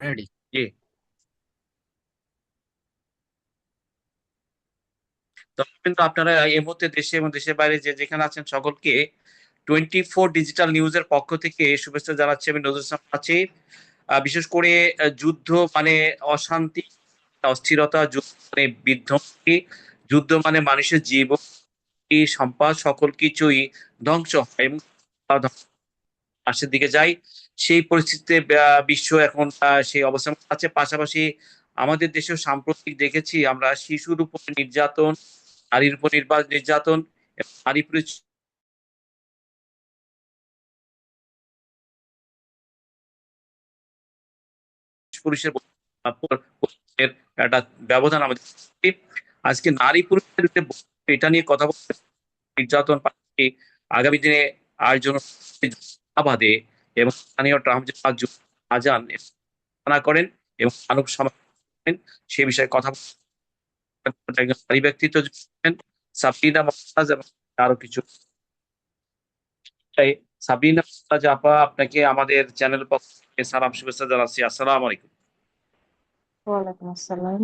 Ready. জি। তো কিন্তু আপনারা এই মুহূর্তে দেশে এবং দেশের বাইরে যে যেখানে আছেন সকলকে 24 ডিজিটাল নিউজের পক্ষ থেকে শুভেচ্ছা জানাচ্ছি। আমি নজরুল ইসলাম আছি। বিশেষ করে যুদ্ধ মানে অশান্তি, অস্থিরতা, যুদ্ধ মানে বিধ্বংসী, যুদ্ধ মানে মানুষের জীবন, সম্পদ সকল কিছুই ধ্বংস হয় এবং পাশের দিকে যাই। সেই পরিস্থিতিতে বিশ্ব এখন সেই অবস্থান আছে। পাশাপাশি আমাদের দেশেও সাম্প্রতিক দেখেছি আমরা শিশুর উপর নির্যাতন, নারীর উপর নির্যাতন এবং নারী পুরুষের এর একটা ব্যবধান আমাদের দেখছি। আজকে নারী পুরুষের যে এটা নিয়ে কথা বলতে, নির্যাতন পাশাপাশি আগামী দিনে আর জন্য বাদে এবং স্থানীয় ট্রাম্প যে 5 জুন আজান ঘোষণা করেন এবং মানব সমাজ করেন, সে বিষয়ে কথা বলতে একজন নারী ব্যক্তিত্ব ছিলেন, সাবরিনা মমতাজ, এবং আরো কিছু। তাই সাবরিনা মমতাজ আপা, আপনাকে আমাদের চ্যানেল পক্ষ থেকে সালাম শুভেচ্ছা জানাচ্ছি। আসসালামু আলাইকুম। ওয়ালাইকুম আসসালাম।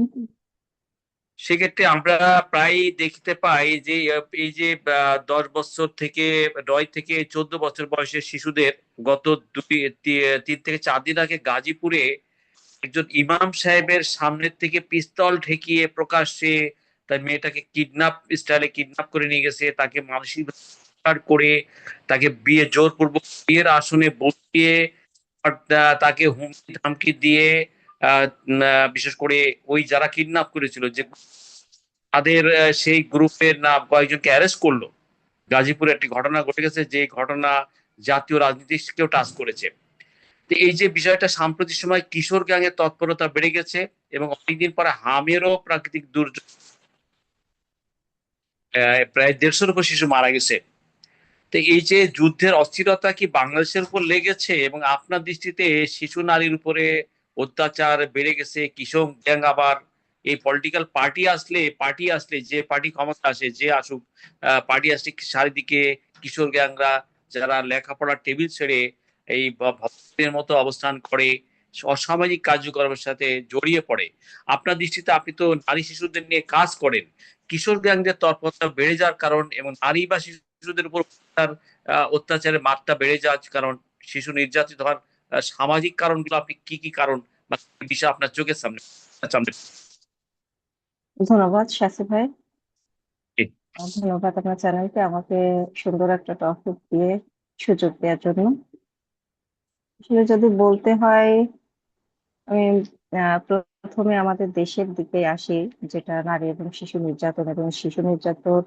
সেক্ষেত্রে আমরা প্রায় দেখতে পাই যে এই যে 10 বছর থেকে 9 থেকে 14 বছর বয়সের শিশুদের গত 3 থেকে 4 দিন আগে গাজীপুরে একজন ইমাম সাহেবের সামনের থেকে পিস্তল ঠেকিয়ে প্রকাশ্যে তার মেয়েটাকে স্টাইলে কিডন্যাপ করে নিয়ে গেছে, তাকে মানসিক অত্যাচার করে, তাকে জোরপূর্বক বিয়ের আসনে বসিয়ে তাকে হুমকি ধামকি দিয়ে আহ, বিশেষ করে ওই যারা কিডন্যাপ করেছিল যে তাদের সেই গ্রুপের নাম কয়েকজনকে অ্যারেস্ট করলো। গাজীপুরে একটি ঘটনা ঘটে গেছে, যে ঘটনা জাতীয় রাজনীতিকেও টাচ করেছে। তো এই যে বিষয়টা, সাম্প্রতিক সময় কিশোর গ্যাংয়ের তৎপরতা বেড়ে গেছে এবং অনেকদিন পরে হামেরও প্রাকৃতিক দুর্যোগ, প্রায় 150-র উপর শিশু মারা গেছে। তো এই যে যুদ্ধের অস্থিরতা কি বাংলাদেশের উপর লেগেছে, এবং আপনার দৃষ্টিতে শিশু নারীর উপরে অত্যাচার বেড়ে গেছে, কিশোর গ্যাং আবার এই পলিটিক্যাল পার্টি আসলে যে পার্টি ক্ষমতা আসে, যে আসুক, পার্টি আসলে চারিদিকে কিশোর গ্যাংরা, যারা লেখাপড়ার টেবিল ছেড়ে এই ভক্তের মতো অবস্থান করে, অসামাজিক কার্যক্রমের সাথে জড়িয়ে পড়ে। আপনার দৃষ্টিতে, আপনি তো নারী শিশুদের নিয়ে কাজ করেন, কিশোর গ্যাংদের তৎপরতা বেড়ে যাওয়ার কারণ এবং নারী বা শিশুদের উপর অত্যাচারের মাত্রা বেড়ে যাওয়ার কারণ, শিশু নির্যাতিত হওয়ার সামাজিক কারণগুলো, আপনি কি কি কারণ বা কি বিষয় আপনার চোখের সামনে সামনে? ধন্যবাদ শাসি ভাই। জি। ধন্যবাদ আপনার চ্যানেলকে আমাকে সুন্দর একটা টপিক দিয়ে সুযোগ দেওয়ার জন্য। আসলে যদি বলতে হয়, আমি প্রথমে আমাদের দেশের দিকে আসি, যেটা নারী এবং শিশু নির্যাতন, এবং শিশু নির্যাতন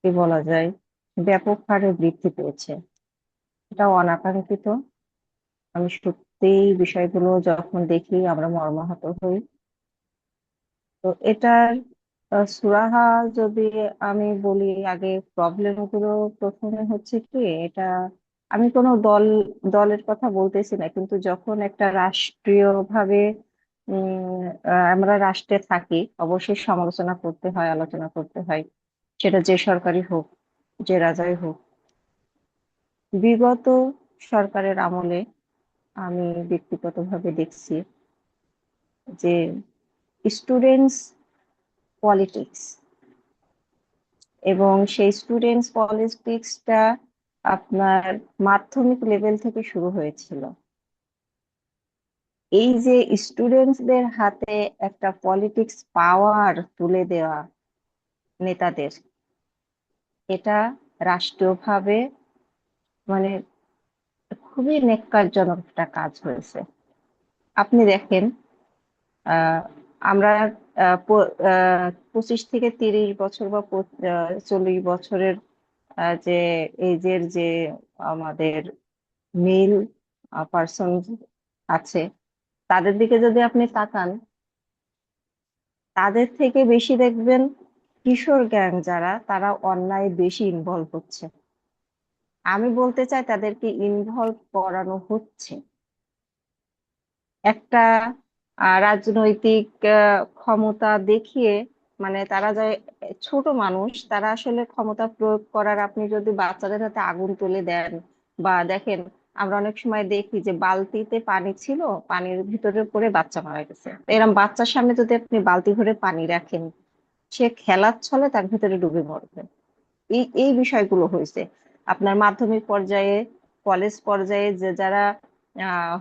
কি বলা যায়, ব্যাপক হারে বৃদ্ধি পেয়েছে। এটা অনাকাঙ্ক্ষিত। আমি সত্যি বিষয়গুলো যখন দেখি আমরা মর্মাহত হই। তো এটার সুরাহা যদি আমি বলি, আগে প্রবলেম গুলো প্রথমে হচ্ছে কি, এটা আমি কোনো দলের কথা বলতেছি না, কিন্তু যখন একটা রাষ্ট্রীয় ভাবে আমরা রাষ্ট্রে থাকি, অবশ্যই সমালোচনা করতে হয়, আলোচনা করতে হয়, সেটা যে সরকারই হোক, যে রাজাই হোক। বিগত সরকারের আমলে আমি ব্যক্তিগতভাবে দেখছি যে স্টুডেন্টস পলিটিক্স, এবং সেই স্টুডেন্টস পলিটিক্সটা আপনার মাধ্যমিক লেভেল থেকে শুরু হয়েছিল। এই যে স্টুডেন্টসদের হাতে একটা পলিটিক্স পাওয়ার তুলে দেওয়া নেতাদের, এটা রাষ্ট্রীয়ভাবে মানে খুবই নেক্কারজনক একটা কাজ হয়েছে। আপনি দেখেন, আহ আমরা 25 থেকে 30 বছর বা 40 বছরের যে এজের যে আমাদের মেল পার্সন আছে, তাদের দিকে যদি আপনি তাকান, তাদের থেকে বেশি দেখবেন কিশোর গ্যাং যারা, তারা অন্যায় বেশি ইনভলভ হচ্ছে। আমি বলতে চাই তাদেরকে ইনভলভ করানো হচ্ছে একটা রাজনৈতিক ক্ষমতা দেখিয়ে। মানে তারা যায়, ছোট মানুষ, তারা আসলে ক্ষমতা প্রয়োগ করার, আপনি যদি বাচ্চাদের হাতে আগুন তুলে দেন বা দেখেন, আমরা অনেক সময় দেখি যে বালতিতে পানি ছিল, পানির ভিতরে পড়ে বাচ্চা মারা গেছে। তো এরকম বাচ্চার সামনে যদি আপনি বালতি ভরে পানি রাখেন, সে খেলার ছলে তার ভিতরে ডুবে মরবে। এই এই বিষয়গুলো হয়েছে আপনার মাধ্যমিক পর্যায়ে, কলেজ পর্যায়ে, যে যারা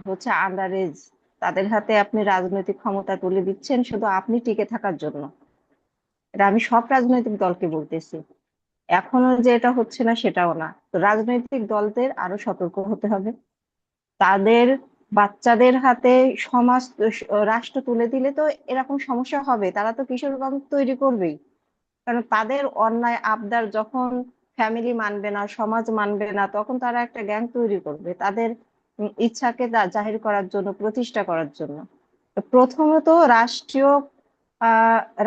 হচ্ছে আন্ডার এজ, তাদের হাতে আপনি রাজনৈতিক ক্ষমতা তুলে দিচ্ছেন শুধু আপনি টিকে থাকার জন্য। এটা আমি সব রাজনৈতিক দলকে বলতেছি। এখনো যে এটা হচ্ছে না সেটাও না, তো রাজনৈতিক দলদের আরো সতর্ক হতে হবে। তাদের বাচ্চাদের হাতে সমাজ, রাষ্ট্র তুলে দিলে তো এরকম সমস্যা হবে, তারা তো কিশোর গ্যাং তৈরি করবেই। কারণ তাদের অন্যায় আবদার যখন ফ্যামিলি মানবে না, সমাজ মানবে না, তখন তারা একটা গ্যাং তৈরি করবে তাদের ইচ্ছাকে জাহির করার জন্য, প্রতিষ্ঠা করার জন্য। তো প্রথমত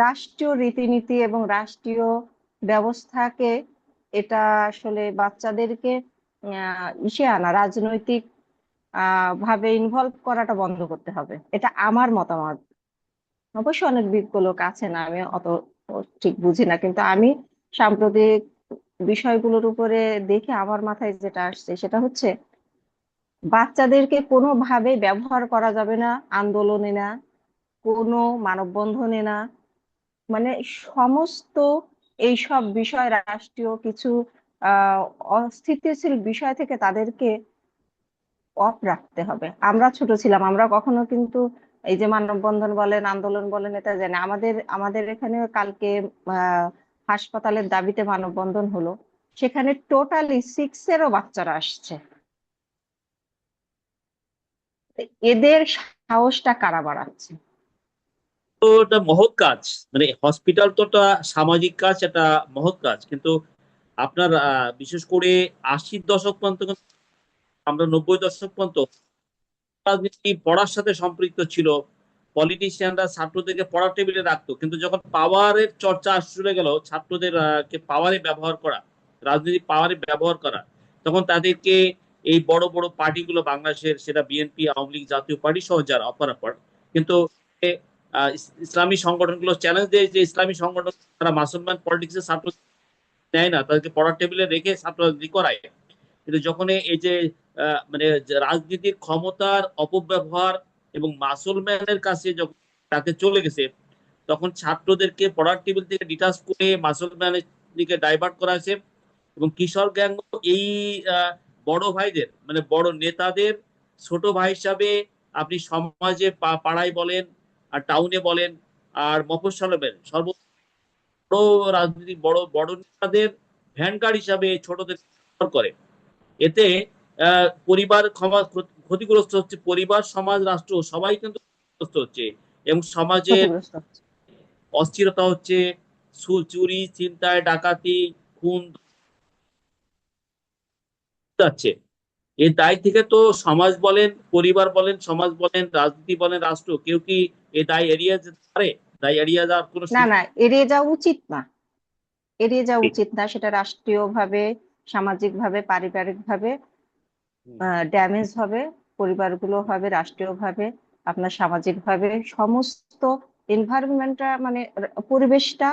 রাষ্ট্রীয় রীতিনীতি এবং রাষ্ট্রীয় ব্যবস্থাকে, এটা আসলে বাচ্চাদেরকে ইসে আনা, রাজনৈতিক ভাবে ইনভলভ করাটা বন্ধ করতে হবে, এটা আমার মতামত। অবশ্য অনেক বিজ্ঞ লোক আছেন, আমি অত ঠিক বুঝি না, কিন্তু আমি সাম্প্রতিক বিষয়গুলোর উপরে দেখে আমার মাথায় যেটা আসছে সেটা হচ্ছে বাচ্চাদেরকে কোনোভাবে ব্যবহার করা যাবে না আন্দোলনে, না কোনো মানববন্ধনে, না মানে সমস্ত এইসব বিষয়, রাষ্ট্রীয় কিছু আহ অস্থিতিশীল বিষয় থেকে তাদেরকে অফ রাখতে হবে। আমরা ছোট ছিলাম, আমরা কখনো কিন্তু এই যে মানববন্ধন বলেন, আন্দোলন বলেন, এটা জানি। আমাদের আমাদের এখানে কালকে আহ হাসপাতালের দাবিতে মানববন্ধন হলো, সেখানে টোটালি সিক্সেরও বাচ্চারা আসছে। তো এদের সাহসটা কারা বাড়াচ্ছে? তো এটা মহৎ কাজ, মানে হসপিটাল তো একটা সামাজিক কাজ, এটা মহৎ কাজ। কিন্তু আপনার বিশেষ করে 80-র দশক পর্যন্ত আমরা 90-র দশক পর্যন্ত রাজনীতি পড়ার সাথে সম্পৃক্ত ছিল। পলিটিশিয়ানরা ছাত্রদেরকে পড়ার টেবিলে রাখতো, কিন্তু যখন পাওয়ারের চর্চা শুরু গেল, ছাত্রদের কে পাওয়ারে ব্যবহার করা, রাজনীতি পাওয়ারে ব্যবহার করা, তখন তাদেরকে এই বড় বড় পার্টিগুলো বাংলাদেশের, সেটা বিএনপি, আওয়ামী লীগ, জাতীয় পার্টি সহ যারা অপরাপর, কিন্তু ইসলামী সংগঠনগুলো চ্যালেঞ্জ দেয় যে ইসলামী সংগঠন তারা মাসুলমান পলিটিক্সের ছাত্র নেয় না, তাদেরকে পড়ার টেবিলে রেখে ছাত্র রাজনীতি করায়। কিন্তু যখন এই যে মানে যে রাজনীতির ক্ষমতার অপব্যবহার এবং মাসুল ম্যানের কাছে যখন তাকে চলে গেছে, তখন ছাত্রদেরকে পড়ার টেবিল থেকে ডিটাচ করে মাসুল ম্যানের দিকে ডাইভার্ট করা হয়েছে। এবং কিশোর গ্যাং এই আহ, বড় ভাইদের, মানে বড় নেতাদের ছোট ভাই হিসাবে আপনি সমাজে পাড়ায় বলেন, আর টাউনে বলেন, আর মফস্বলে বলেন, বড় রাজনীতি বড় বড় নেতাদের ভ্যানগার্ড হিসাবে ছোটদের ব্যবহার করে। এতে পরিবার ক্ষতিগ্রস্ত হচ্ছে, পরিবার, সমাজ, রাষ্ট্র সবাই কিন্তু ক্ষতিগ্রস্ত হচ্ছে। এবং সমাজের ক্ষতিগ্রস্ত হচ্ছে। অস্থিরতা হচ্ছে, চুরি, ছিনতাই, ডাকাতি, খুন যাচ্ছে। এই দায় থেকে তো সমাজ বলেন, পরিবার বলেন, সমাজ বলেন, রাজনীতি বলেন, রাষ্ট্র, কেউ কি এই দায় এড়িয়ে যেতে পারে? দায় এড়িয়ে যাওয়ার কোনো না সুযোগ না, এড়িয়ে যাওয়া উচিত না, এড়িয়ে যাওয়া নেই। উচিত না। সেটা রাষ্ট্রীয় ভাবে, সামাজিক ভাবে, পারিবারিক ভাবে হুম। ড্যামেজ হবে, পরিবারগুলো হবে, রাষ্ট্রীয় ভাবে, আপনার সামাজিক ভাবে, সমস্ত এনভায়রনমেন্টটা, মানে পরিবেশটা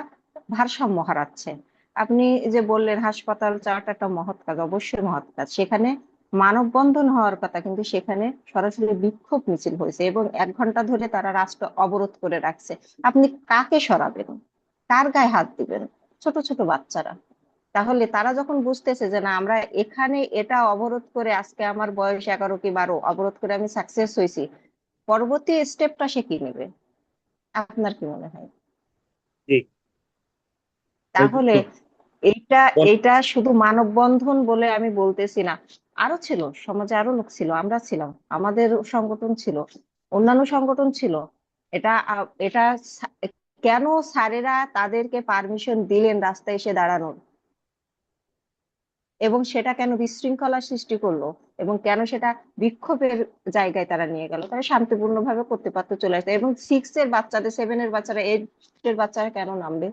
ভারসাম্য হারাচ্ছে। আপনি যে বললেন হাসপাতাল চাওয়াটা একটা মহৎ কাজ, অবশ্যই মহৎ কাজ। সেখানে মানববন্ধন হওয়ার কথা, কিন্তু সেখানে সরাসরি বিক্ষোভ মিছিল হয়েছে এবং 1 ঘন্টা ধরে তারা রাস্তা অবরোধ করে রাখছে। আপনি কাকে সরাবেন? কার গায়ে হাত দিবেন? ছোট ছোট বাচ্চারা। তাহলে তারা যখন বুঝতেছে যে না, আমরা এখানে এটা অবরোধ করে, আজকে আমার বয়স 11 কি 12, অবরোধ করে আমি সাকসেস হয়েছি, পরবর্তী স্টেপটা সে কি নেবে? আপনার কি মনে হয়? ঠিক। তাহলে তো এইটা বল- এইটা শুধু মানববন্ধন বলে আমি বলতেছি না, আরো ছিল, সমাজে আরো লোক ছিল, আমরা ছিলাম, আমাদের সংগঠন ছিল, অন্যান্য সংগঠন ছিল। এটা কেন স্যারেরা তাদেরকে পারমিশন দিলেন রাস্তায় এসে দাঁড়ানোর, এবং সেটা কেন বিশৃঙ্খলা সৃষ্টি করলো, এবং কেন সেটা বিক্ষোভের জায়গায় তারা নিয়ে গেল? তারা শান্তিপূর্ণভাবে করতে পারতো, চলে আসতো। এবং 6 এর বাচ্চাদের, 7 এর বাচ্চারা, 8 এর বাচ্চারা কেন নামবে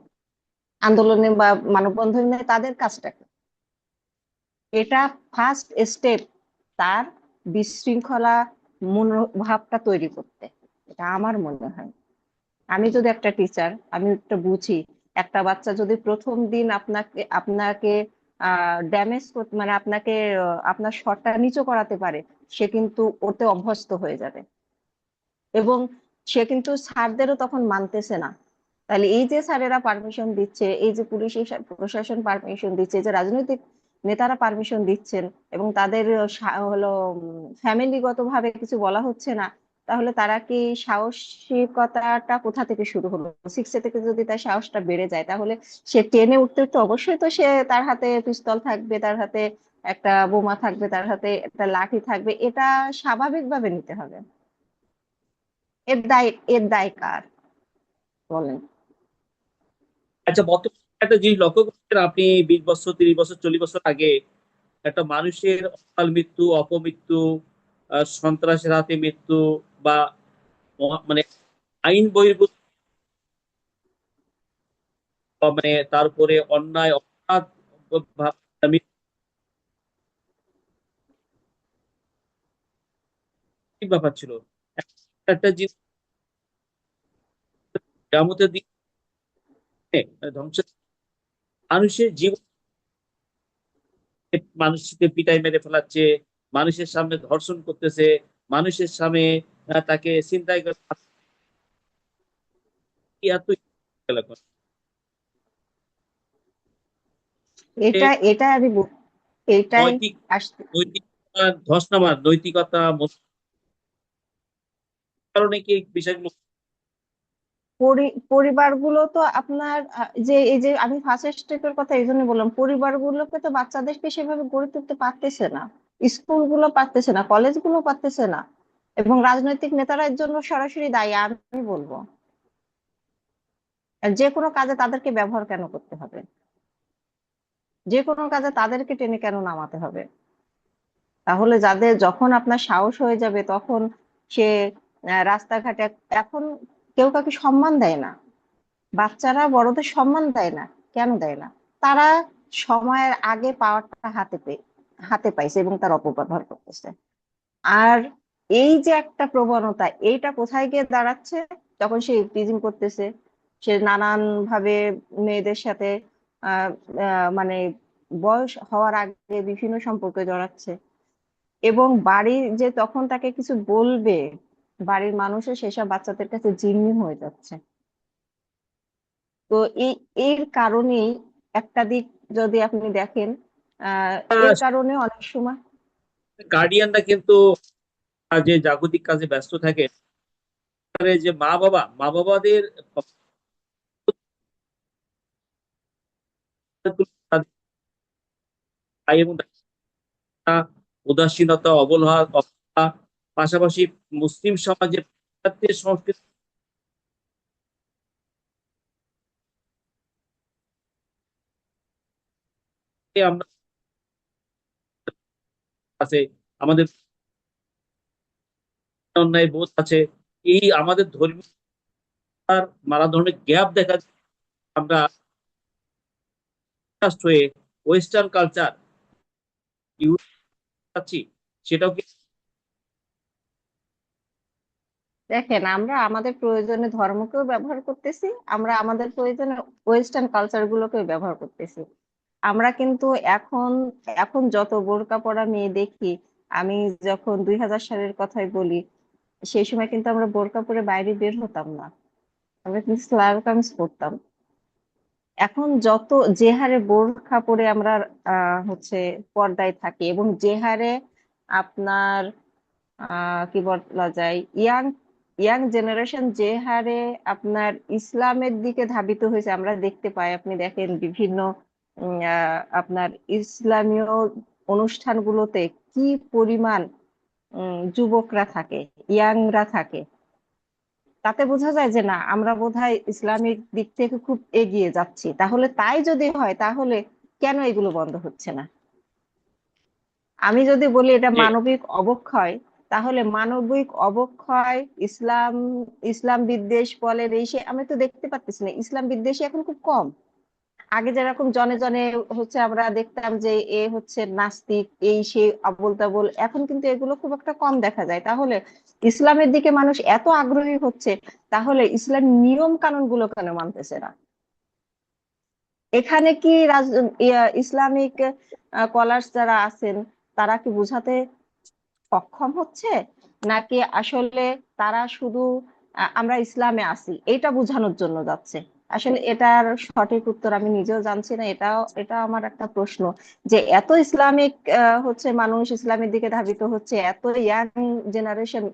আন্দোলনে বা মানববন্ধনে? তাদের কাজটা কি? এটা ফার্স্ট স্টেপ তার বিশৃঙ্খলা মনোভাবটা তৈরি করতে, এটা আমার মনে হয়। আমি যদি একটা টিচার, আমি একটা বুঝি, একটা বাচ্চা যদি প্রথম দিন আপনাকে আপনাকে ড্যামেজ করতে, মানে আপনাকে আপনার শটটা নিচু করাতে পারে, সে কিন্তু ওতে অভ্যস্ত হয়ে যাবে, এবং সে কিন্তু স্যারদেরও তখন মানতেছে না। তাহলে এই যে স্যারেরা পারমিশন দিচ্ছে, এই যে পুলিশ প্রশাসন পারমিশন দিচ্ছে, এই যে রাজনৈতিক নেতারা পারমিশন দিচ্ছেন, এবং তাদের হলো ফ্যামিলিগত ভাবে কিছু বলা হচ্ছে না, তাহলে তারা কি সাহসিকতাটা কোথা থেকে শুরু হলো? সিক্সে থেকে যদি তার সাহসটা বেড়ে যায়, তাহলে সে টেনে উঠতে উঠতে অবশ্যই তো সে, তার হাতে পিস্তল থাকবে, তার হাতে একটা বোমা থাকবে, তার হাতে একটা লাঠি থাকবে, এটা স্বাভাবিকভাবে নিতে হবে। এর দায় কার, বলেন? আচ্ছা, বর্তমানে একটা জিনিস লক্ষ্য করছেন আপনি, 20 বছর, 30 বছর, 40 বছর আগে একটা মানুষের অকাল মৃত্যু, অপমৃত্যু, সন্ত্রাসের হাতে মৃত্যু, বা মানে আইন বহির্ভূত, মানে তারপরে অন্যায় অপরাধ মৃত্যুর ব্যাপার ছিল। একটা জিনিস গ্রামতের দিকে ধ্বংস, মানুষের জীবন, মানুষকে পিটাই মেরে ফেলাচ্ছে, মানুষের সামনে ধর্ষণ করতেছে, মানুষের সামনে তাকে ছিনতাই করে, এত এটা এটা আমি এটাই নৈতিক আসতে, নৈতিকতা ধস নামার নৈতিকতা কারণে কি এই বিষয়গুলো? পরিবারগুলো তো আপনার যে এই যে আমি ফার্স্ট স্টেপের কথা এই জন্য বললাম, পরিবারগুলোকে তো বাচ্চাদেরকে সেভাবে গড়ে তুলতে পারতেছে না, স্কুলগুলো পারতেছে না, কলেজগুলো পারতেছে না, এবং রাজনৈতিক নেতারা এর জন্য সরাসরি দায়ী আমি বলবো। আর যে কোনো কাজে তাদেরকে ব্যবহার কেন করতে হবে? যে কোনো কাজে তাদেরকে টেনে কেন নামাতে হবে? তাহলে যাদের যখন আপনার সাহস হয়ে যাবে, তখন সে রাস্তাঘাটে, এখন কেউ কাউকে সম্মান দেয় না, বাচ্চারা বড়দের সম্মান দেয় না। কেন দেয় না? তারা সময়ের আগে পাওয়ারটা হাতে পাইছে এবং তার অপব্যবহার করতেছে। আর এই যে একটা প্রবণতা, এইটা কোথায় গিয়ে দাঁড়াচ্ছে? যখন সে টিজিং করতেছে, সে নানান ভাবে মেয়েদের সাথে আহ মানে বয়স হওয়ার আগে বিভিন্ন সম্পর্কে জড়াচ্ছে, এবং বাড়ি যে তখন তাকে কিছু বলবে, বাড়ির মানুষের সেসব বাচ্চাদের কাছে জিম্মি হয়ে যাচ্ছে। তো এই এর কারণেই একটা দিক যদি আপনি দেখেন, এর কারণে অনেক সময় গার্ডিয়ানরা কিন্তু যে জাগতিক কাজে ব্যস্ত থাকে, যে মা বাবাদের তাদের ভাই এবং দাদা উদাসীনতা, অবহেলা, পাশাপাশি মুসলিম সমাজে পাশ্চাত্যের সংস্কৃতি আমরা আছে, আমাদের অন্যায় বোধ আছে, এই আমাদের ধর্মীয় নানা ধরনের গ্যাপ দেখা যায়। আমরা হয়ে ওয়েস্টার্ন কালচার ইউজ পাচ্ছি, সেটাও কি? দেখেন, আমরা আমাদের প্রয়োজনে ধর্মকেও ব্যবহার করতেছি, আমরা আমাদের প্রয়োজনে ওয়েস্টার্ন কালচার গুলোকেও ব্যবহার করতেছি। আমরা কিন্তু এখন এখন যত বোরকা পরা মেয়ে দেখি, আমি যখন 2000 সালের কথাই বলি, সেই সময় কিন্তু আমরা বোরকা পরে বাইরে বের হতাম না, আমরা কিন্তু সালোয়ার কামিজ পরতাম। এখন যত যে হারে বোরখা পরে আমরা হচ্ছে পর্দায় থাকি, এবং যে হারে আপনার কি বলা যায়, ইয়াং ইয়াং জেনারেশন যে হারে আপনার ইসলামের দিকে ধাবিত হয়েছে, আমরা দেখতে পাই। আপনি দেখেন বিভিন্ন আপনার ইসলামীয় অনুষ্ঠানগুলোতে কি পরিমাণ যুবকরা থাকে, ইয়াংরা থাকে, তাতে বোঝা যায় যে না, আমরা বোধহয় ইসলামিক দিক থেকে খুব এগিয়ে যাচ্ছি। তাহলে তাই যদি হয়, তাহলে কেন এগুলো বন্ধ হচ্ছে না? আমি যদি বলি এটা যে মানবিক অবক্ষয়, তাহলে মানবিক অবক্ষয়, ইসলাম ইসলাম বিদ্বেষ বলেন, এই সে আমি তো দেখতে পাচ্ছি না, ইসলাম বিদ্বেষী এখন খুব কম। আগে যেরকম জনে জনে হচ্ছে আমরা দেখতাম যে এ হচ্ছে নাস্তিক, এই সে আবোল তাবোল, এখন কিন্তু এগুলো খুব একটা কম দেখা যায়। তাহলে ইসলামের দিকে মানুষ এত আগ্রহী হচ্ছে, তাহলে ইসলাম নিয়ম কানুন গুলো কেন মানতেছে না? এখানে কি ইসলামিক কলার্স যারা আছেন, তারা কি বুঝাতে সক্ষম হচ্ছে, নাকি আসলে তারা শুধু আমরা ইসলামে আছি এটা বোঝানোর জন্য যাচ্ছে? আসলে এটার সঠিক উত্তর আমি নিজেও জানছি না। এটা আমার একটা প্রশ্ন, যে এত ইসলামিক হচ্ছে মানুষ ইসলামের দিকে ধাবিত হচ্ছে, এত ইয়াং জেনারেশন,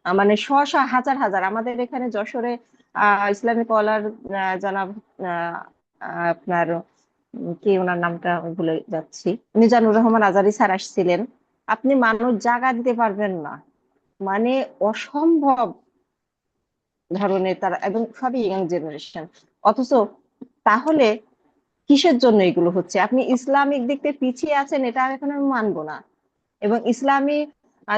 মানে শ শ হাজার হাজার আমাদের এখানে যশোরে ইসলামিক স্কলার জনাব আহ, আপনার কি ওনার নামটা আমি ভুলে যাচ্ছি, মিজানুর রহমান আজারি স্যার আসছিলেন। আপনি মানুষ জাগা দিতে পারবেন না, মানে অসম্ভব ধরনের তারা, এবং সবই ইয়াং জেনারেশন। অথচ তাহলে কিসের জন্য এগুলো হচ্ছে? আপনি ইসলামিক দিক থেকে পিছিয়ে আছেন এটা এখন আমি মানবো না। এবং ইসলামী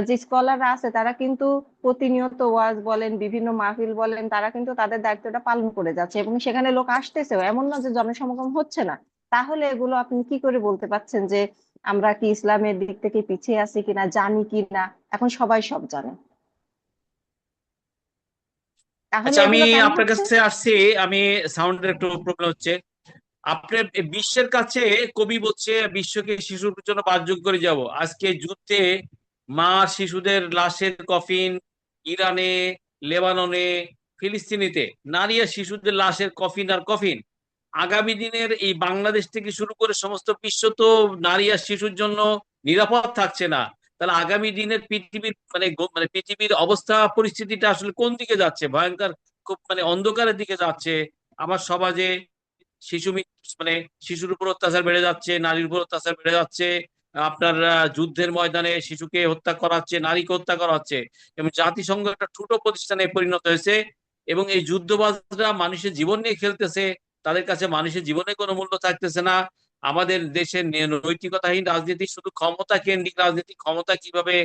যে স্কলাররা আছে তারা কিন্তু প্রতিনিয়ত ওয়াজ বলেন, বিভিন্ন মাহফিল বলেন, তারা কিন্তু তাদের দায়িত্বটা পালন করে যাচ্ছে, এবং সেখানে লোক আসতেছেও, এমন না যে জনসমাগম হচ্ছে না। তাহলে এগুলো আপনি কি করে বলতে পারছেন যে আমরা কি ইসলামের দিক থেকে পিছিয়ে আছি কিনা, জানি কিনা? এখন সবাই সব জানে, তাহলে আচ্ছা, আমি এগুলো কেন আপনার হচ্ছে? কাছে আসছি। আমি সাউন্ডের একটু প্রবলেম হচ্ছে। আপনার বিশ্বের কাছে কবি বলছে বিশ্বকে শিশুর জন্য বাসযোগ্য করে যাব। আজকে যুদ্ধে মা শিশুদের লাশের কফিন ইরানে, লেবাননে, ফিলিস্তিনিতে, নারী আর শিশুদের লাশের কফিন আর কফিন। আগামী দিনের এই বাংলাদেশ থেকে শুরু করে সমস্ত বিশ্ব তো নারী আর শিশুর জন্য নিরাপদ থাকছে না। তাহলে আগামী দিনের পৃথিবীর মানে পৃথিবীর অবস্থা পরিস্থিতিটা আসলে কোন দিকে যাচ্ছে? ভয়ঙ্কর, খুব অন্ধকারের দিকে যাচ্ছে। আমার সমাজে মানে শিশুর উপর অত্যাচার বেড়ে যাচ্ছে, নারীর উপর অত্যাচার বেড়ে যাচ্ছে। আপনার যুদ্ধের ময়দানে শিশুকে হত্যা করা হচ্ছে, নারীকে হত্যা করা হচ্ছে, এবং জাতিসংঘ একটা ছোট প্রতিষ্ঠানে পরিণত হয়েছে। এবং এই যুদ্ধবাজরা মানুষের জীবন নিয়ে খেলতেছে। তাদের কাছে মানুষের জীবনে কোনো মূল্য থাকতেছে না। আমাদের দেশের নৈতিকতাহীন রাজনীতি, শুধু ক্ষমতা কেন্দ্রিক রাজনীতি, ক্ষমতা কিভাবে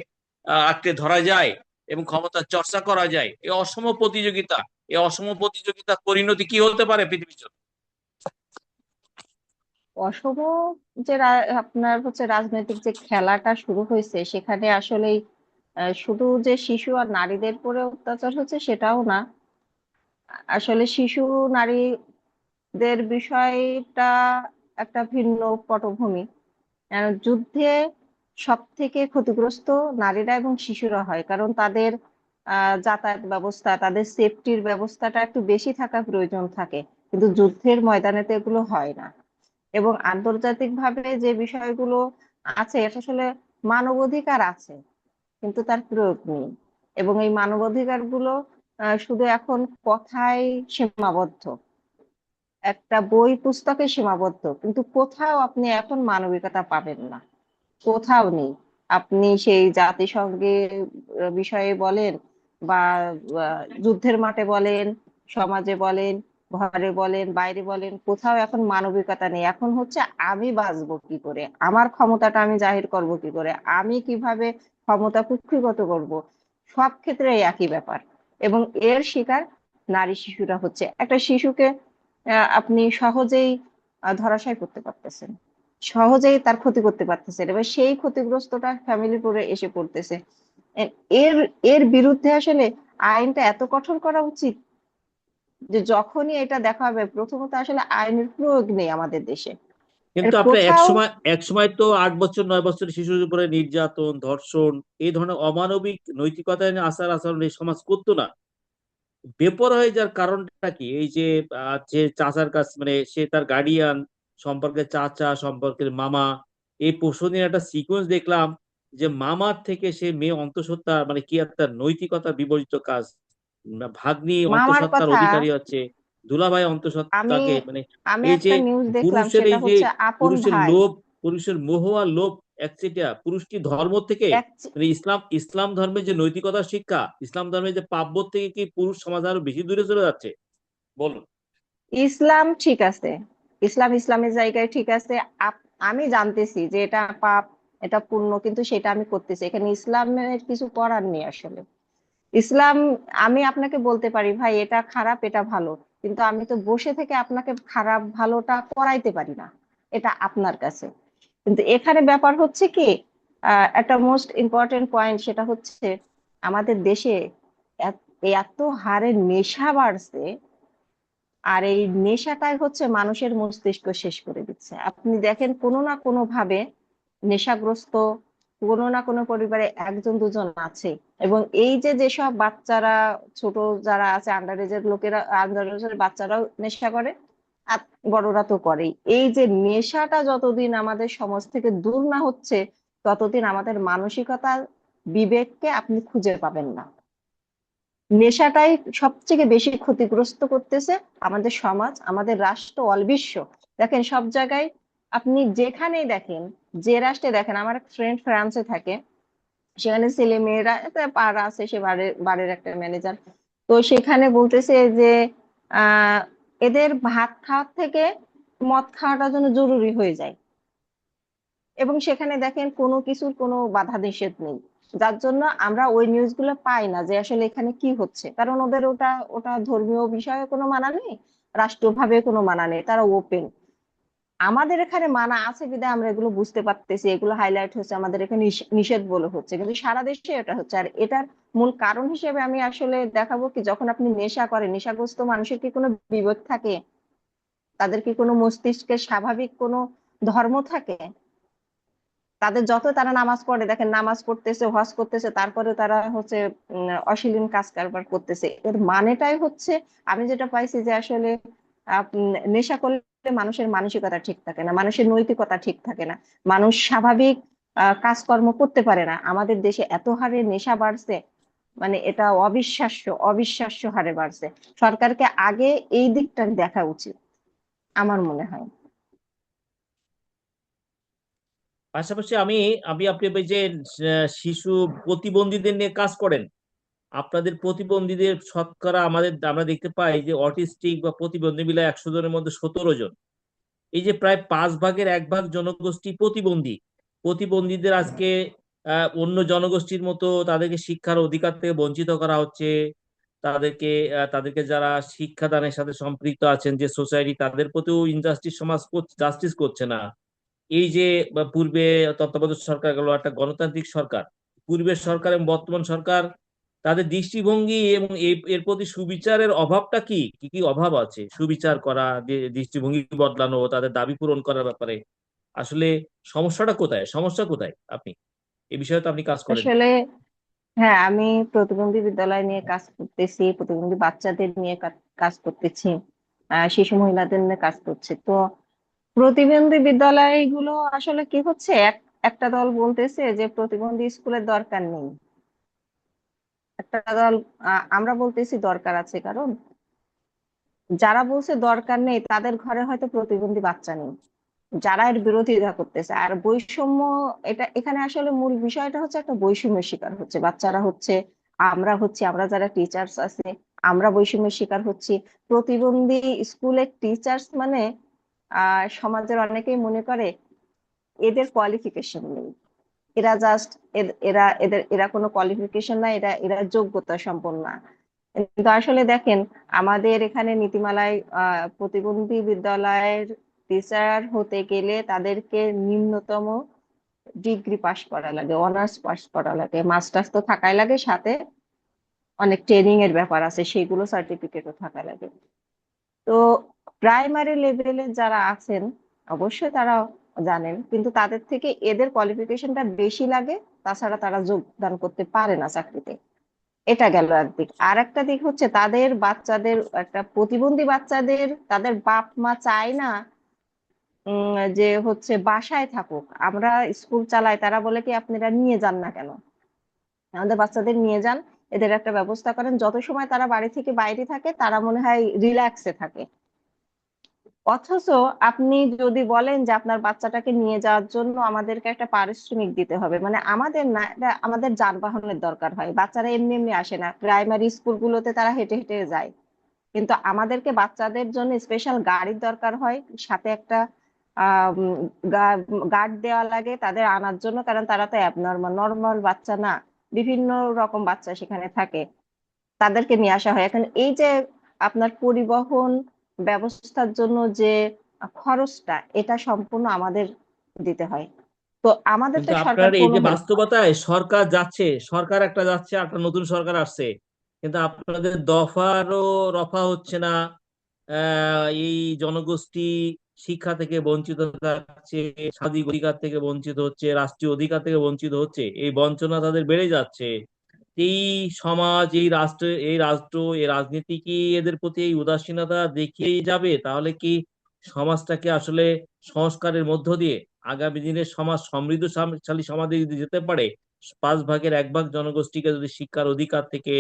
আঁকড়ে ধরা যায় এবং ক্ষমতার চর্চা করা যায়, এই অসম প্রতিযোগিতা, এই অসম প্রতিযোগিতার পরিণতি কি হতে পারে পৃথিবীর জন্য? অসম যে আপনার হচ্ছে রাজনৈতিক যে খেলাটা শুরু হয়েছে, সেখানে আসলেই শুধু যে শিশু আর নারীদের উপরে অত্যাচার হচ্ছে সেটাও না। আসলে শিশু নারীদের বিষয়টা একটা ভিন্ন পটভূমি। যুদ্ধে সব থেকে ক্ষতিগ্রস্ত নারীরা এবং শিশুরা হয়, কারণ তাদের যাতায়াত ব্যবস্থা, তাদের সেফটির ব্যবস্থাটা একটু বেশি থাকা প্রয়োজন থাকে, কিন্তু যুদ্ধের ময়দানে তো এগুলো হয় না। এবং আন্তর্জাতিক ভাবে যে বিষয়গুলো আছে, এটা আসলে মানবাধিকার আছে, কিন্তু তার প্রয়োগ নেই। এবং এই মানবাধিকার গুলো শুধু এখন কথায় সীমাবদ্ধ, একটা বই পুস্তকে সীমাবদ্ধ, কিন্তু কোথাও আপনি এখন মানবিকতা পাবেন না, কোথাও নেই। আপনি সেই জাতিসংঘের বিষয়ে বলেন, বা যুদ্ধের মাঠে বলেন, সমাজে বলেন, ঘরে বলেন, বাইরে বলেন, কোথাও এখন মানবিকতা নেই। এখন হচ্ছে আমি বাঁচবো কি করে, আমার ক্ষমতাটা আমি জাহির করব কি করে, আমি কিভাবে ক্ষমতা কুক্ষিগত করব। সব ক্ষেত্রে এই একই ব্যাপার। এবং এর শিকার নারী শিশুরা হচ্ছে। একটা শিশুকে আপনি সহজেই ধরাশায়ী করতে পারতেছেন, সহজেই তার ক্ষতি করতে পারতেছেন, এবার সেই ক্ষতিগ্রস্তটা ফ্যামিলির উপরে এসে পড়তেছে। এ- এর এর বিরুদ্ধে আসলে আইনটা এত কঠোর করা উচিত, যে যখনই এটা দেখা হবে, প্রথমত আসলে আইনের প্রয়োগ নেই আমাদের দেশে। এর কিন্তু আপনার এক কোথাও সময় এক সময় তো 8 বছর 9 বছরের শিশুর উপরে নির্যাতন, ধর্ষণ, এই ধরনের অমানবিক নৈতিকতা নিয়ে আচার আচরণ এই সমাজ করতো না। বেপরোয়া হয়ে যাওয়ার কারণটা কি? এই যে যে চাচার কাছ মানে সে তার গার্ডিয়ান সম্পর্কে, চাচা সম্পর্কের মামা, এই পোষণের একটা সিকোয়েন্স দেখলাম, যে মামার থেকে সে মেয়ে অন্তঃসত্ত্বা মানে কি একটা নৈতিকতা বিবর্জিত কাজ। ভাগ্নি মামার অন্তঃসত্ত্বার কথা, অধিকারী হচ্ছে, দুলাভাই আমি অন্তঃসত্ত্বাকে আমি এই যে একটা নিউজ দেখলাম, পুরুষের সেটা এই যে হচ্ছে আপন পুরুষের ভাই। লোভ, পুরুষের মোহ আর লোভ, একচেটিয়া পুরুষ কি ধর্ম থেকে এক মানে ইসলাম ইসলাম ধর্মের যে নৈতিকতার শিক্ষা, ইসলাম ধর্মের যে পাপবোধ থেকে কি পুরুষ সমাজ আরো বেশি দূরে চলে যাচ্ছে? বলুন। ইসলাম ঠিক আছে, ইসলামের জায়গায় ঠিক আছে। আমি জানতেছি যে এটা পাপ, এটা পুণ্য, কিন্তু সেটা আমি করতেছি, এখানে ইসলামের কিছু করার নেই আসলে। ইসলাম, আমি আপনাকে বলতে পারি ভাই এটা খারাপ এটা ভালো, কিন্তু আমি তো বসে থেকে আপনাকে খারাপ ভালোটা করাইতে পারি না, এটা আপনার কাছে। কিন্তু এখানে ব্যাপার হচ্ছে কি, একটা মোস্ট ইম্পর্টেন্ট পয়েন্ট, সেটা হচ্ছে আমাদের দেশে এত হারে নেশা বাড়ছে, আর এই নেশাটাই হচ্ছে মানুষের মস্তিষ্ক শেষ করে দিচ্ছে। আপনি দেখেন কোনো না কোনো ভাবে নেশাগ্রস্ত কোনো না কোনো পরিবারে একজন দুজন আছে। এবং এই যে যেসব বাচ্চারা, ছোট যারা আছে, আন্ডার এজের লোকেরা, আন্ডার এজের বাচ্চারাও নেশা করে, আর বড়রা তো করেই। এই যে নেশাটা যতদিন আমাদের সমাজ থেকে দূর না হচ্ছে, ততদিন আমাদের মানসিকতা, বিবেককে আপনি খুঁজে পাবেন না। নেশাটাই সবথেকে বেশি ক্ষতিগ্রস্ত করতেছে আমাদের সমাজ, আমাদের রাষ্ট্র, অল বিশ্ব। দেখেন সব জায়গায়, আপনি যেখানেই দেখেন, যে রাষ্ট্রে দেখেন, আমার এক ফ্রেন্ড ফ্রান্সে থাকে, সেখানে ছেলে মেয়েরা, একটা পাড়া আছে, সে বাড়ির একটা ম্যানেজার। তো সেখানে বলতেছে যে আহ এদের ভাত খাওয়ার থেকে মদ খাওয়াটা যেন জরুরি হয়ে যায়। এবং সেখানে দেখেন কোনো কিছুর কোনো বাধা নিষেধ নেই, যার জন্য আমরা ওই নিউজগুলো পাই না যে আসলে এখানে কি হচ্ছে, কারণ ওদের ওটা ওটা ধর্মীয় বিষয়ে কোনো মানা নেই, রাষ্ট্রভাবে কোনো মানা নেই, তারা ওপেন। আমাদের এখানে মানা আছে বিধায় আমরা এগুলো বুঝতে পারতেছি, এগুলো হাইলাইট হচ্ছে, আমাদের এখানে নিষেধ বলে হচ্ছে, কিন্তু সারা দেশে এটা হচ্ছে। আর এটার মূল কারণ হিসেবে আমি আসলে দেখাবো কি, যখন আপনি নেশা করেন, নেশাগ্রস্ত মানুষের কি কোনো বিবেক থাকে? তাদের কি কোনো মস্তিষ্কের স্বাভাবিক কোনো ধর্ম থাকে? তাদের যত তারা নামাজ পড়ে, দেখেন নামাজ পড়তেছে, হজ করতেছে, তারপরে তারা হচ্ছে অশ্লীল কাজ কারবার করতেছে। এর মানেটাই হচ্ছে, আমি যেটা পাইছি যে আসলে নেশা করলে মানুষের মানসিকতা ঠিক থাকে না, মানুষের নৈতিকতা ঠিক থাকে না, মানুষ স্বাভাবিক কাজকর্ম করতে পারে না। আমাদের দেশে এত হারে নেশা বাড়ছে, মানে এটা অবিশ্বাস্য, অবিশ্বাস্য হারে বাড়ছে। সরকারকে আগে এই দিকটা দেখা উচিত, আমার মনে হয়। পাশাপাশি আমি আমি আপনি ওই যে শিশু প্রতিবন্ধীদের নিয়ে কাজ করেন, আপনাদের প্রতিবন্ধীদের শতকরা আমরা দেখতে পাই যে অটিস্টিক বা প্রতিবন্ধী মিলে 100 জনের মধ্যে 17 জন। এই যে প্রায় 5 ভাগের 1 ভাগ জনগোষ্ঠী প্রতিবন্ধী। প্রতিবন্ধীদের আজকে অন্য জনগোষ্ঠীর মতো তাদেরকে শিক্ষার অধিকার থেকে বঞ্চিত করা হচ্ছে। তাদেরকে যারা শিক্ষাদানের সাথে সম্পৃক্ত আছেন, যে সোসাইটি, তাদের প্রতিও ইনজাস্টিস, সমাজ জাস্টিস করছে না। এই যে পূর্বে তত্ত্বাবধায়ক সরকার গেল, একটা গণতান্ত্রিক সরকার, পূর্বের সরকার এবং বর্তমান সরকার, তাদের দৃষ্টিভঙ্গি এবং এর প্রতি সুবিচারের অভাবটা কি কি কি অভাব আছে, সুবিচার করা, দৃষ্টিভঙ্গি বদলানো, তাদের দাবি পূরণ করার ব্যাপারে আসলে সমস্যাটা কোথায়, সমস্যা কোথায়? আপনি এই বিষয়ে তো আপনি কাজ করেন। আসলে হ্যাঁ, আমি প্রতিবন্ধী বিদ্যালয় নিয়ে কাজ করতেছি, প্রতিবন্ধী বাচ্চাদের নিয়ে কাজ করতেছি, শিশু মহিলাদের নিয়ে কাজ করছি। তো প্রতিবন্ধী বিদ্যালয়গুলো আসলে কি হচ্ছে, একটা দল বলতেছে যে প্রতিবন্ধী স্কুলের দরকার নেই, একটা দল আমরা বলতেছি দরকার আছে। কারণ যারা বলছে দরকার নেই, তাদের ঘরে হয়তো প্রতিবন্ধী বাচ্চা নেই, যারা এর বিরোধিতা করতেছে। আর বৈষম্য, এটা এখানে আসলে মূল বিষয়টা হচ্ছে একটা বৈষম্যের শিকার হচ্ছে বাচ্চারা, হচ্ছে আমরা যারা টিচার্স আছে, আমরা বৈষম্যের শিকার হচ্ছি। প্রতিবন্ধী স্কুলের টিচার্স মানে সমাজের অনেকেই মনে করে এদের কোয়ালিফিকেশন নেই, এরা জাস্ট, এরা কোনো কোয়ালিফিকেশন না, এরা এরা যোগ্যতা সম্পন্ন না। কিন্তু আসলে দেখেন, আমাদের এখানে নীতিমালায় প্রতিবন্ধী বিদ্যালয়ের টিচার হতে গেলে তাদেরকে নিম্নতম ডিগ্রি পাশ করা লাগে, অনার্স পাশ করা লাগে, মাস্টার্স তো থাকাই লাগে, সাথে অনেক ট্রেনিং এর ব্যাপার আছে, সেগুলো সার্টিফিকেটও থাকা লাগে। তো প্রাইমারি লেভেলে যারা আছেন অবশ্যই তারা জানেন, কিন্তু তাদের থেকে এদের কোয়ালিফিকেশনটা বেশি লাগে, তাছাড়া তারা যোগদান করতে পারে না চাকরিতে। এটা গেল একদিক। আর একটা দিক হচ্ছে, তাদের বাচ্চাদের, একটা প্রতিবন্ধী বাচ্চাদের তাদের বাপ মা চায় না যে হচ্ছে বাসায় থাকুক, আমরা স্কুল চালাই, তারা বলে কি আপনারা নিয়ে যান না কেন, আমাদের বাচ্চাদের নিয়ে যান, এদের একটা ব্যবস্থা করেন, যত সময় তারা বাড়ি থেকে বাইরে থাকে তারা মনে হয় রিল্যাক্সে থাকে। অথচ আপনি যদি বলেন যে আপনার বাচ্চাটাকে নিয়ে যাওয়ার জন্য আমাদেরকে একটা পারিশ্রমিক দিতে হবে, মানে আমাদের না, এটা আমাদের যানবাহনের দরকার হয়, বাচ্চারা এমনি এমনি আসে না, প্রাইমারি স্কুলগুলোতে তারা হেঁটে হেঁটে যায়। কিন্তু আমাদেরকে বাচ্চাদের জন্য স্পেশাল গাড়ির দরকার হয়, সাথে একটা গার্ড দেওয়া লাগে তাদের আনার জন্য, কারণ তারা তো অ্যাবনর্মাল, নর্মাল বাচ্চা না, বিভিন্ন রকম বাচ্চা সেখানে থাকে, তাদেরকে নিয়ে আসা হয়। এখন এই যে আপনার পরিবহন ব্যবস্থার জন্য যে খরচটা, এটা সম্পূর্ণ আমাদের দিতে হয়। তো আমাদের তো কিন্তু সরকার আপনার এই কোনো যে হেল্প করে না। বাস্তবতায় সরকার যাচ্ছে, সরকার একটা যাচ্ছে, একটা নতুন সরকার আসছে, কিন্তু আপনাদের দফারও রফা হচ্ছে না। এই জনগোষ্ঠী শিক্ষা থেকে বঞ্চিত থাকছে, সামাজিক অধিকার থেকে বঞ্চিত হচ্ছে, রাষ্ট্রীয় অধিকার থেকে বঞ্চিত হচ্ছে, এই বঞ্চনা তাদের বেড়ে যাচ্ছে। এই সমাজ, এই রাষ্ট্র, এই রাজনীতি কি এদের প্রতি এই উদাসীনতা দেখিয়ে যাবে? তাহলে কি সমাজটাকে আসলে সংস্কারের মধ্য দিয়ে আগামী দিনের সমাজ সমৃদ্ধশালী সমাজে যদি যেতে পারে, 1/5 জনগোষ্ঠীকে যদি শিক্ষার অধিকার থেকে,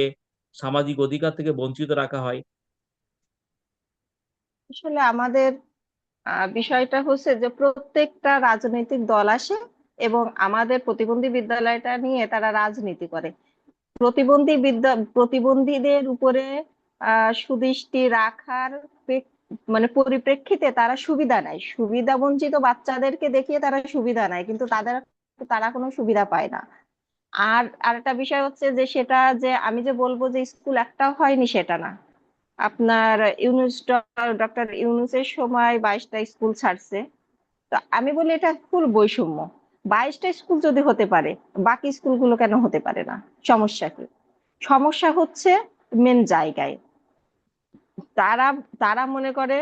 সামাজিক অধিকার থেকে বঞ্চিত রাখা হয়? আসলে আমাদের বিষয়টা হচ্ছে যে প্রত্যেকটা রাজনৈতিক দল আসে এবং আমাদের প্রতিবন্ধী বিদ্যালয়টা নিয়ে তারা রাজনীতি করে। প্রতিবন্ধীদের উপরে সুদৃষ্টি রাখার মানে পরিপ্রেক্ষিতে তারা সুবিধা নেয়, সুবিধা বঞ্চিত বাচ্চাদেরকে দেখিয়ে তারা সুবিধা নেয়, কিন্তু তারা কোনো সুবিধা পায় না। আর আরেকটা বিষয় হচ্ছে যে সেটা যে আমি যে বলবো যে স্কুল একটাও হয়নি সেটা না। আপনার ডক্টর ইউনূসের সময় 22টা স্কুল ছাড়ছে। তো আমি বলি এটা ফুল বৈষম্য। 22টা স্কুল যদি হতে পারে, বাকি স্কুলগুলো কেন হতে পারে না? সমস্যা কি? সমস্যা হচ্ছে মেন জায়গায়। তারা তারা মনে করে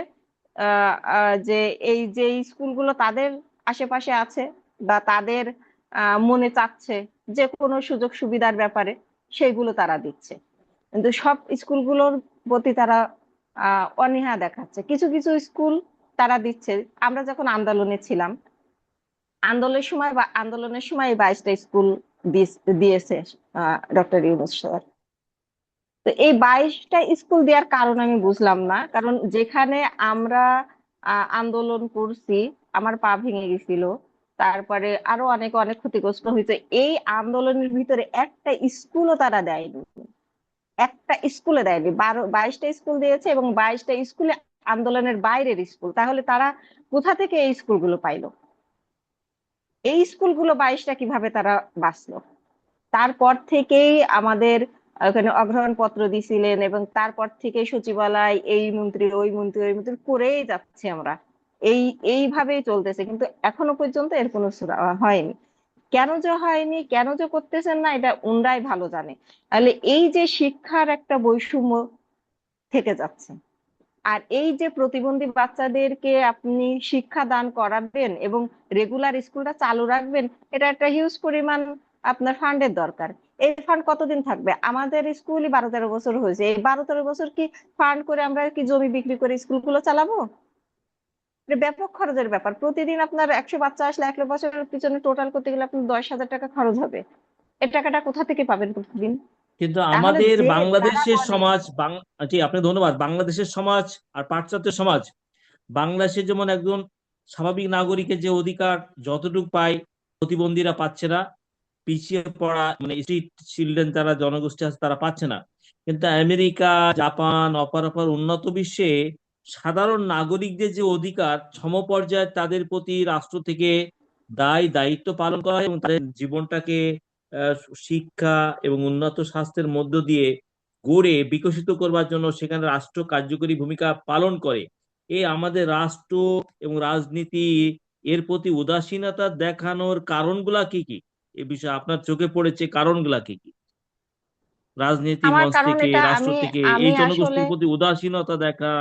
যে এই যে স্কুলগুলো তাদের আশেপাশে আছে বা তাদের মনে চাচ্ছে যে কোনো সুযোগ সুবিধার ব্যাপারে সেগুলো তারা দিচ্ছে, কিন্তু সব স্কুলগুলোর প্রতি তারা অনীহা দেখাচ্ছে। কিছু কিছু স্কুল তারা দিচ্ছে। আমরা যখন আন্দোলনে ছিলাম, আন্দোলনের সময় 22টা স্কুল দিয়েছে ডক্টর ইউনূস স্যার। তো এই 22টা স্কুল দেওয়ার কারণ আমি বুঝলাম না, কারণ যেখানে আমরা আন্দোলন করছি, আমার পা ভেঙে গেছিল, তারপরে আরো অনেক অনেক ক্ষতিগ্রস্ত হয়েছে, এই আন্দোলনের ভিতরে একটা স্কুলও তারা দেয়নি। একটা স্কুলে দেয়নি। 22টা স্কুল দিয়েছে এবং 22টা স্কুলে আন্দোলনের বাইরের স্কুল। তাহলে তারা কোথা থেকে এই স্কুলগুলো পাইলো? এই স্কুলগুলো 22টা কিভাবে তারা বাঁচলো? তারপর থেকেই আমাদের ওখানে অগ্রহণ পত্র দিছিলেন এবং তারপর থেকে সচিবালয় এই মন্ত্রী ওই মন্ত্রী ওই মন্ত্রী করেই যাচ্ছি আমরা। এই এইভাবেই চলতেছে, কিন্তু এখনো পর্যন্ত এর কোনো সুরা হয়নি। কেন যে হয়নি, কেন যে করতেছেন না, এটা উনরাই ভালো জানে। তাহলে এই যে শিক্ষার একটা বৈষম্য থেকে যাচ্ছে, আর এই যে প্রতিবন্ধী বাচ্চাদেরকে আপনি শিক্ষা দান করাবেন এবং রেগুলার স্কুলটা চালু রাখবেন, এটা একটা হিউজ পরিমাণ আপনার ফান্ডের দরকার। এই ফান্ড কতদিন থাকবে? আমাদের স্কুলই 12-13 বছর হয়েছে, এই 12-13 বছর কি ফান্ড করে আমরা কি জমি বিক্রি করে স্কুলগুলো চালাবো? এটা ব্যাপক খরচের ব্যাপার। প্রতিদিন আপনার 100 বাচ্চা আসলে 1 বছরের পিছনে টোটাল করতে গেলে আপনার 10,000 টাকা খরচ হবে। এই টাকাটা কোথা থেকে পাবেন প্রতিদিন? কিন্তু তাহলে আমাদের যে যারা বাংলাদেশের বলে সমাজ জি, আপনি ধন্যবাদ। বাংলাদেশের সমাজ আর পাশ্চাত্য সমাজ, বাংলাদেশে যেমন একজন স্বাভাবিক নাগরিকের যে অধিকার যতটুকু পায়, প্রতিবন্ধীরা পাচ্ছে না। পিছিয়ে পড়া মানে স্ট্রিট চিলড্রেন যারা জনগোষ্ঠী আছে তারা পাচ্ছে না। কিন্তু আমেরিকা, জাপান, অপর অপর উন্নত বিশ্বে সাধারণ নাগরিকদের যে অধিকার সমপর্যায়ে তাদের প্রতি রাষ্ট্র থেকে দায়িত্ব পালন করা হয় এবং তাদের জীবনটাকে আহ, শিক্ষা এবং উন্নত স্বাস্থ্যের মধ্য দিয়ে গড়ে বিকশিত করবার জন্য সেখানে রাষ্ট্র কার্যকরী ভূমিকা পালন করে। এই আমাদের রাষ্ট্র এবং রাজনীতি এর প্রতি উদাসীনতা দেখানোর কারণগুলা কি কি? এ বিষয়ে আপনার চোখে পড়েছে কারণগুলা কি কি? রাজনীতি আমার মঞ্চ কারণ থেকে, এটা রাষ্ট্র আমি থেকে আমি এই আসলে জনগোষ্ঠীর প্রতি উদাসীনতা দেখা,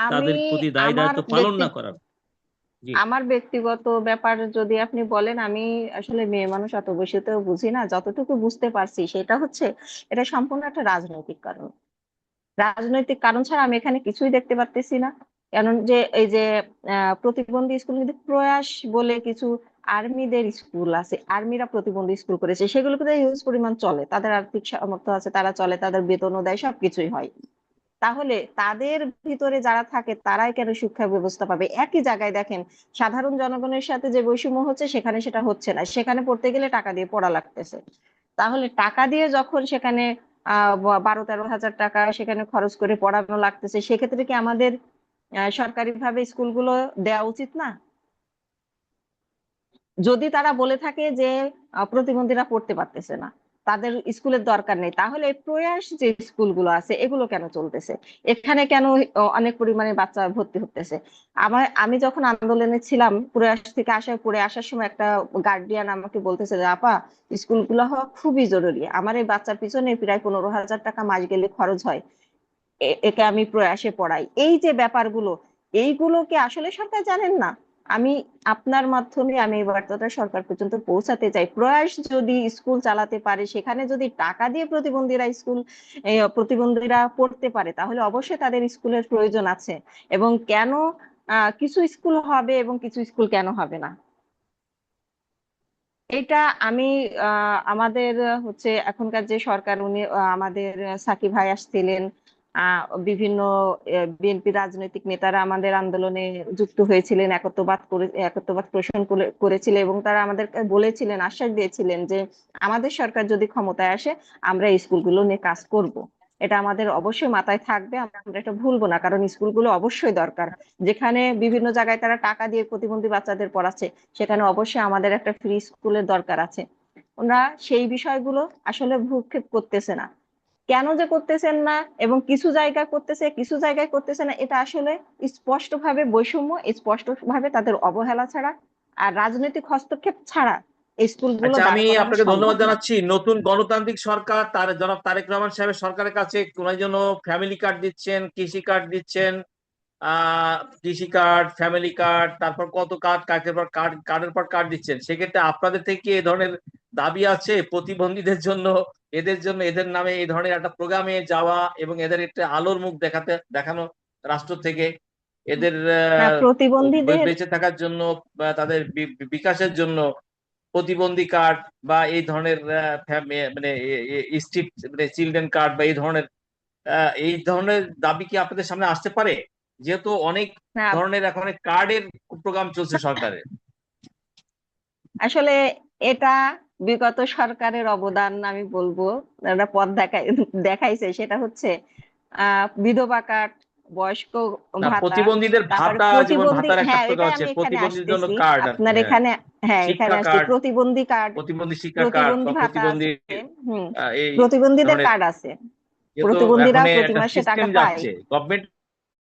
আমি তাদের প্রতি দায় আমার দায়িত্ব পালন ব্যক্তি না করার। জি। আমার ব্যক্তিগত ব্যাপার যদি আপনি বলেন, আমি আসলে মেয়ে মানুষ, অত বেশিতেও বুঝি না। যতটুকু বুঝতে পারছি সেটা হচ্ছে এটা সম্পূর্ণ একটা রাজনৈতিক কারণ। রাজনৈতিক কারণ ছাড়া আমি এখানে কিছুই দেখতে পারতেছি না। কারণ যে এই যে প্রতিবন্ধী স্কুল, কিন্তু প্রয়াস বলে কিছু আর্মিদের স্কুল আছে, আর্মিরা প্রতিবন্ধী স্কুল করেছে, সেগুলোতে হিউজ পরিমাণ চলে, তাদের আর্থিক সামর্থ্য আছে, তারা চলে, তাদের বেতনও দেয়, সবকিছুই হয়। তাহলে তাদের ভিতরে যারা থাকে তারাই কেন শিক্ষা ব্যবস্থা পাবে? একই জায়গায় দেখেন, সাধারণ জনগণের সাথে যে বৈষম্য হচ্ছে সেখানে সেটা হচ্ছে না। সেখানে পড়তে গেলে টাকা দিয়ে পড়া লাগতেছে। তাহলে টাকা দিয়ে যখন সেখানে 12-13 হাজার টাকা সেখানে খরচ করে পড়ানো লাগতেছে, সেক্ষেত্রে কি আমাদের সরকারিভাবে স্কুলগুলো দেওয়া উচিত না? যদি তারা বলে থাকে যে প্রতিবন্ধীরা পড়তে পারতেছে না, তাদের স্কুলের দরকার নেই, তাহলে এই প্রয়াস যে স্কুলগুলো আছে এগুলো কেন চলতেছে? এখানে কেন অনেক পরিমাণে বাচ্চা ভর্তি হতেছে? আমি যখন আন্দোলনে ছিলাম, প্রয়াস থেকে পড়ে আসার সময় একটা গার্ডিয়ান আমাকে বলতেছে যে আপা, স্কুলগুলো হওয়া খুবই জরুরি, আমার এই বাচ্চার পিছনে প্রায় 15,000 টাকা মাস গেলে খরচ হয়, একে আমি প্রয়াসে পড়াই। এই যে ব্যাপারগুলো, এইগুলো কি আসলে সরকার জানেন না? আমি আপনার মাধ্যমে আমি এই বার্তাটা সরকার পর্যন্ত পৌঁছাতে চাই। প্রয়াস যদি স্কুল চালাতে পারে, সেখানে যদি টাকা দিয়ে প্রতিবন্ধীরা পড়তে পারে, তাহলে অবশ্যই তাদের স্কুলের প্রয়োজন আছে। এবং কেন কিছু স্কুল হবে এবং কিছু স্কুল কেন হবে না, এটা আমি আমাদের হচ্ছে এখনকার যে সরকার, উনি আমাদের সাকিব ভাই আসছিলেন, বিভিন্ন বিএনপি রাজনৈতিক নেতারা আমাদের আন্দোলনে যুক্ত হয়েছিলেন, একত্ববাদ পোষণ করেছিলেন, এবং তারা আমাদেরকে বলেছিলেন, আশ্বাস দিয়েছিলেন যে আমাদের সরকার যদি ক্ষমতায় আসে আমরা এই স্কুলগুলো নিয়ে কাজ করব। এটা আমাদের অবশ্যই মাথায় থাকবে, আমরা এটা ভুলবো না, কারণ স্কুলগুলো অবশ্যই দরকার। যেখানে বিভিন্ন জায়গায় তারা টাকা দিয়ে প্রতিবন্ধী বাচ্চাদের পড়াচ্ছে, সেখানে অবশ্যই আমাদের একটা ফ্রি স্কুলের দরকার আছে। ওনারা সেই বিষয়গুলো আসলে ভ্রুক্ষেপ করতেছে না। কেন যে করতেছেন না, এবং কিছু জায়গায় করতেছে কিছু জায়গায় করতেছে না, এটা আসলে স্পষ্টভাবে বৈষম্য, স্পষ্টভাবে তাদের অবহেলা ছাড়া আর রাজনৈতিক হস্তক্ষেপ ছাড়া এই স্কুলগুলো আচ্ছা, আমি দাঁড় করানো আপনাকে সম্ভব ধন্যবাদ না। জানাচ্ছি। নতুন গণতান্ত্রিক সরকার তার জনাব তারেক রহমান সাহেবের সরকারের কাছে কোন জন্য ফ্যামিলি কার্ড দিচ্ছেন, কৃষি কার্ড দিচ্ছেন, কৃষি কার্ড, ফ্যামিলি কার্ড, তারপর কত কার্ড, কার্ডের পর কার্ড, কার্ডের পর কার্ড দিচ্ছেন। সেক্ষেত্রে আপনাদের থেকে কি এই ধরনের দাবি আছে প্রতিবন্ধীদের জন্য, এদের জন্য, এদের নামে এই ধরনের একটা প্রোগ্রামে যাওয়া এবং এদের একটা আলোর মুখ দেখানো রাষ্ট্র থেকে, এদের না, প্রতিবন্ধীদের বেঁচে থাকার জন্য বা তাদের বিকাশের জন্য প্রতিবন্ধী কার্ড বা এই ধরনের মানে স্ট্রিট মানে চিলড্রেন কার্ড বা এই ধরনের দাবি কি আপনাদের সামনে আসতে পারে? যেহেতু অনেক না, ধরনের এখন কার্ডের প্রোগ্রাম চলছে সরকারের। আসলে এটা বিগত সরকারের অবদান আমি বলবো। একটা পথ দেখাইছে, সেটা হচ্ছে বিধবা কার্ড, বয়স্ক না, ভাতা, প্রতিবন্ধীদের তারপরে ভাতা, যেমন প্রতিবন্ধী, ভাতার একটা হ্যাঁ প্রোগ্রাম এটাই আছে আমি এখানে প্রতিবন্ধীর জন্য আসতেছি কার্ড আর কি। আপনার হ্যাঁ, এখানে। হ্যাঁ, এখানে শিক্ষা আসছি, কার্ড, প্রতিবন্ধী কার্ড, প্রতিবন্ধী শিক্ষা কার্ড বা প্রতিবন্ধী ভাতা প্রতিবন্ধী আছে। হুম, এই প্রতিবন্ধীদের ধরনের, কার্ড আছে, যেহেতু এখন প্রতিবন্ধীরা প্রতি একটা মাসে সিস্টেম টাকা পায়। যাচ্ছে, গভর্নমেন্ট